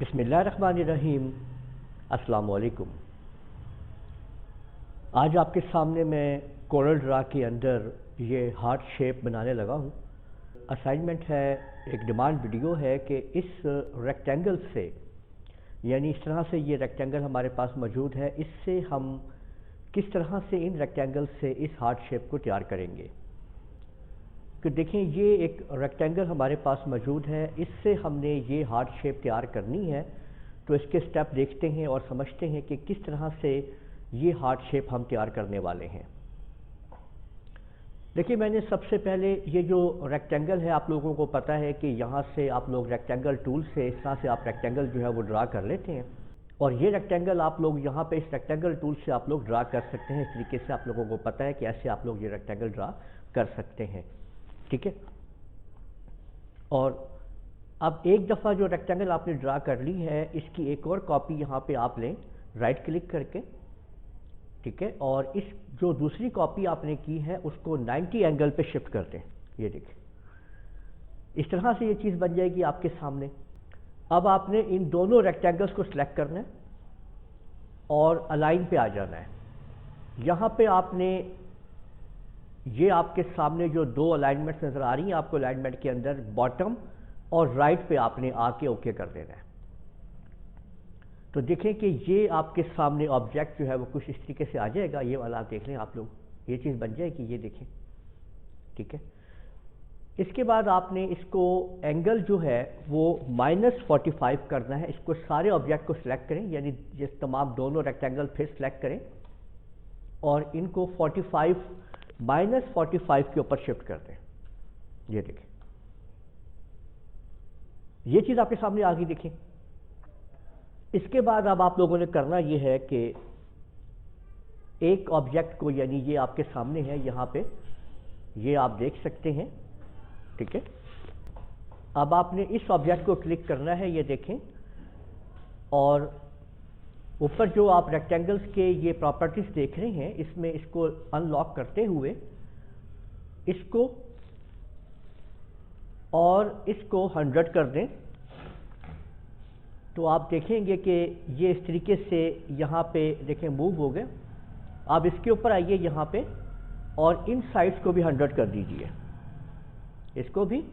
बिस्मिल्लाहिर्रहमानिर्रहीम। अस्सलाम वालेकुम। आज आपके सामने मैं कोरल ड्रा के अंदर ये हार्ट शेप बनाने लगा हूँ। असाइनमेंट है, एक डिमांड वीडियो है कि इस रेक्टेंगल से, यानी इस तरह से ये रेक्टेंगल हमारे पास मौजूद है, इससे हम किस तरह से इन रेक्टेंगल से इस हार्ट शेप को तैयार करेंगे। तो देखें, ये एक रेक्टेंगल हमारे पास मौजूद है, इससे हमने ये हार्ट शेप तैयार करनी है। तो इसके स्टेप देखते हैं और समझते हैं कि किस तरह से ये हार्ट शेप हम तैयार करने वाले हैं। देखिए, मैंने सबसे पहले ये जो रेक्टेंगल है, आप लोगों को पता है कि यहाँ से आप लोग रेक्टेंगल टूल से इस तरह से आप रेक्टेंगल जो है वो ड्रा कर लेते हैं, और ये रेक्टेंगल आप लोग यहाँ पे इस रेक्टेंगल टूल से आप लोग ड्रा कर सकते हैं। इस तरीके से आप लोगों को पता है कि ऐसे आप लोग ये रेक्टेंगल ड्रा कर सकते हैं, ठीक है। और अब एक दफ़ा जो रेक्टेंगल आपने ड्रा कर ली है, इसकी एक और कॉपी यहाँ पे आप लें राइट क्लिक करके, ठीक है। और इस जो दूसरी कॉपी आपने की है उसको 90 एंगल पे शिफ्ट कर दें। ये देखें, इस तरह से ये चीज़ बन जाएगी आपके सामने। अब आपने इन दोनों रेक्टेंगल्स को सिलेक्ट करना है और अलाइन पे आ जाना है। यहाँ पे आपने ये आपके सामने जो दो अलाइनमेंट्स नज़र आ रही हैं आपको, अलाइनमेंट के अंदर बॉटम और राइट पे आपने आके ओके कर देना है। तो देखें कि ये आपके सामने ऑब्जेक्ट जो है वो कुछ इस तरीके से आ जाएगा। ये वाला आप देख लें, आप लोग, ये चीज़ बन जाएगी, ये देखें, ठीक है। इसके बाद आपने इसको एंगल जो है वो -45 करना है। इसको सारे ऑब्जेक्ट को सिलेक्ट करें, यानी जिस तमाम दोनों रेक्टेंगल फिर सिलेक्ट करें और इनको 45 के ऊपर शिफ्ट कर दें। ये देखें, ये चीज़ आपके सामने आ गई, देखें। इसके बाद अब आप लोगों ने करना ये है कि एक ऑब्जेक्ट को, यानी ये आपके सामने है यहाँ पे, ये आप देख सकते हैं, ठीक है। अब आपने इस ऑब्जेक्ट को क्लिक करना है, ये देखें, और ऊपर जो आप रेक्टेंगल्स के ये प्रॉपर्टीज देख रहे हैं, इसमें इसको अनलॉक करते हुए इसको और इसको 100 कर दें। तो आप देखेंगे कि ये इस तरीके से यहाँ पे देखें मूव हो गए। आप इसके ऊपर आइए यहाँ पे और इन साइड्स को भी 100 कर दीजिए, इसको भी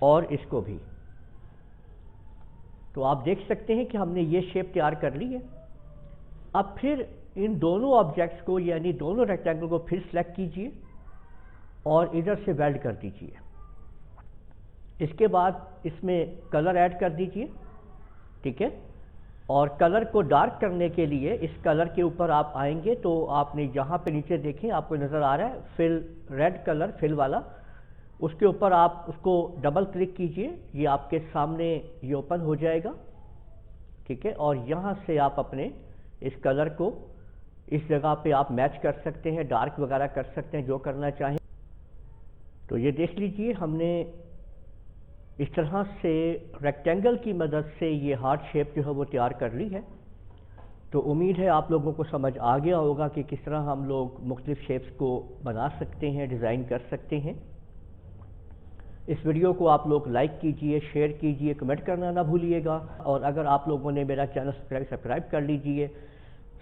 और इसको भी। तो आप देख सकते हैं कि हमने ये शेप तैयार कर ली है। अब फिर इन दोनों ऑब्जेक्ट्स को, यानी दोनों रेक्टेंगल को फिर सेलेक्ट कीजिए और इधर से वेल्ड कर दीजिए। इसके बाद इसमें कलर ऐड कर दीजिए, ठीक है। और कलर को डार्क करने के लिए इस कलर के ऊपर आप आएंगे तो आपने यहाँ पे नीचे देखें, आपको नज़र आ रहा है फिल, रेड कलर फिल वाला, उसके ऊपर आप उसको डबल क्लिक कीजिए, ये आपके सामने ये ओपन हो जाएगा, ठीक है। और यहाँ से आप अपने इस कलर को इस जगह पे आप मैच कर सकते हैं, डार्क वगैरह कर सकते हैं, जो करना चाहें। तो ये देख लीजिए, हमने इस तरह से रेक्टेंगल की मदद से ये हार्ट शेप जो है वो तैयार कर ली है। तो उम्मीद है आप लोगों को समझ आ गया होगा कि किस तरह हम लोग मुख्तलिफ शेप्स को बना सकते हैं, डिज़ाइन कर सकते हैं। इस वीडियो को आप लोग लाइक कीजिए, शेयर कीजिए, कमेंट करना ना भूलिएगा। और अगर आप लोगों ने मेरा चैनल सब्सक्राइब कर लीजिए,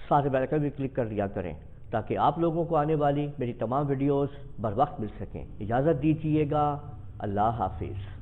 साथ बेल आइकन भी क्लिक कर दिया करें, ताकि आप लोगों को आने वाली मेरी तमाम वीडियोस बर वक्त मिल सकें। इजाज़त दीजिएगा, अल्लाह हाफिज़।